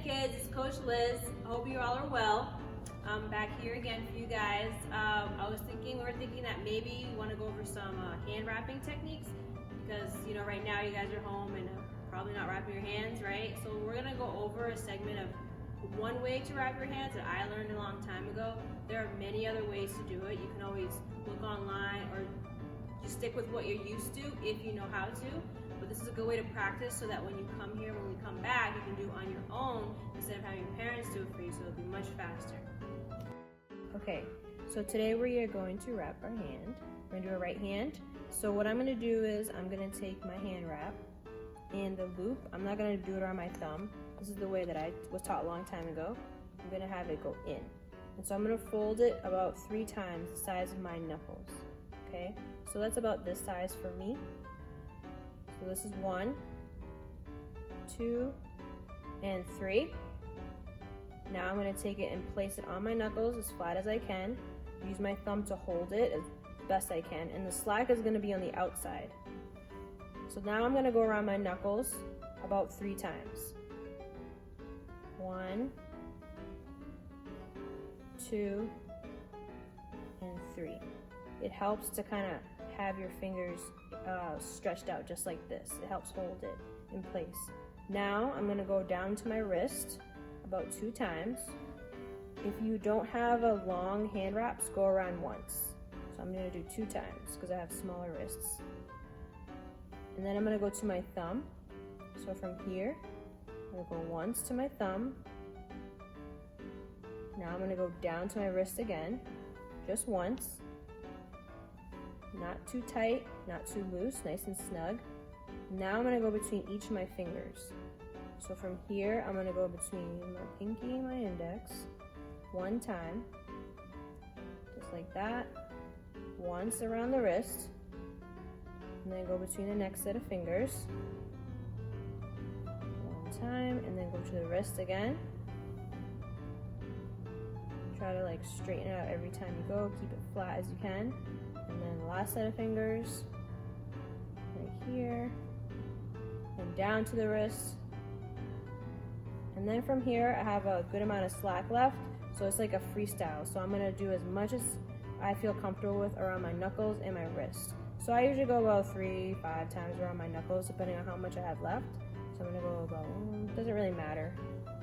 kids, it's Coach Liz. I hope you all are well. I'm back here again for you guys. We were thinking that maybe you want to go over some hand wrapping techniques because right now you guys are home and probably not wrapping your hands, right? So we're gonna go over a segment of one way to wrap your hands that I learned a long time ago. There are many other ways to do it. You can always look online or just stick with what you're used to if you know how to. But this is a good way to practice so that when you come here, when we come back, you can do it on your own instead of having your parents do it for you, so it'll be much faster. Okay, so today we are going to wrap our hand. We're gonna do a right hand. So what I'm gonna do is I'm gonna take my hand wrap and the loop. I'm not gonna do it on my thumb. This is the way that I was taught a long time ago. I'm gonna have it go in. And so I'm gonna fold it about 3 times the size of my knuckles, okay? So that's about this size for me. So this is 1, 2, and 3. Now I'm going to take it and place it on my knuckles as flat as I can. Use my thumb to hold it as best I can, and the slack is going to be on the outside. So now I'm going to go around my knuckles about 3 times. 1, 2, and 3. It helps to kind of have your fingers stretched out just like this. It helps hold it in place. Now I'm going to go down to my wrist about 2 times. If you don't have a long hand wraps, go around once. So I'm going to do 2 times because I have smaller wrists. And then I'm going to go to my thumb. So from here, I'm going to go once to my thumb. Now I'm going to go down to my wrist again, just once. Not too tight, not too loose, nice and snug. Now I'm going to go between each of my fingers. So from here, I'm going to go between my pinky and my index 1 time, just like that. Once around the wrist, and then go between the next set of fingers 1 time, and then go to the wrist again. Try to straighten it out every time you go, keep it flat as you can. And then the last set of fingers, right here, and down to the wrist. And then from here, I have a good amount of slack left, so it's like a freestyle. So I'm gonna do as much as I feel comfortable with around my knuckles and my wrist. So I usually go about 3-5 times around my knuckles, depending on how much I have left. So I'm gonna go about, doesn't really matter,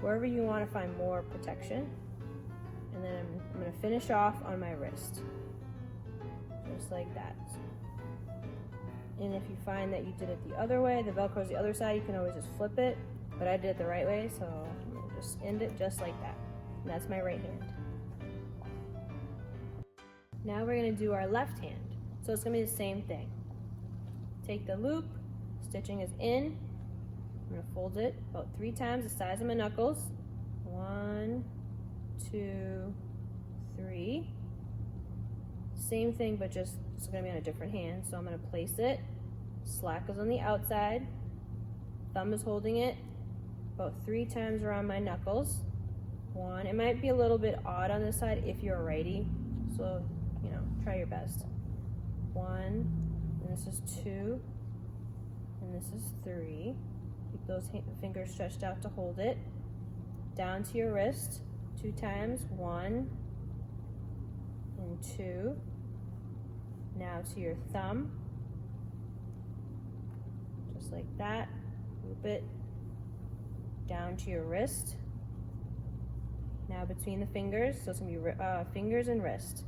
wherever you wanna find more protection. And then I'm gonna finish off on my wrist. Just like that. And if you find that you did it the other way, the Velcro's the other side, you can always just flip it, but I did it the right way, so I'm gonna just end it just like that. And that's my right hand. Now we're gonna do our left hand. So it's gonna be the same thing. Take the loop, stitching is in. I'm gonna fold it about 3 times the size of my knuckles. 1, 2, 3. Same thing, but just it's gonna be on a different hand. So I'm gonna place it. Slack is on the outside. Thumb is holding it about 3 times around my knuckles. 1. It might be a little bit odd on this side if you're a righty, so try your best. 1, and this is 2, and this is 3. Keep those fingers stretched out to hold it. Down to your wrist 2 times. 1 and 2. Now to your thumb, just like that. Loop it down to your wrist. Now between the fingers, so it's gonna be fingers and wrist.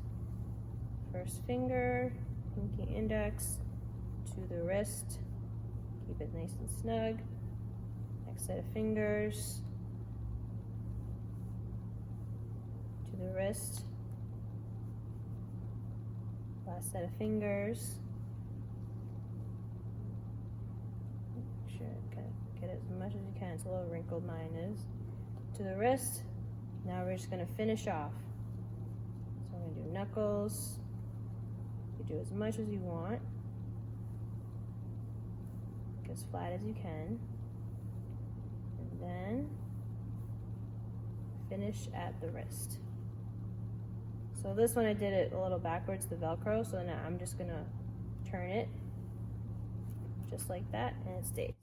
First finger, pinky index, to the wrist. Keep it nice and snug. Next set of fingers, to the wrist. Last set of fingers. Make sure to get as much as you can. It's a little wrinkled, mine is. To the wrist. Now we're just gonna finish off. So I'm gonna do knuckles. You do as much as you want. Get as flat as you can. And then finish at the wrist. So this one I did it a little backwards, the Velcro, so now I'm just gonna turn it just like that and it stays.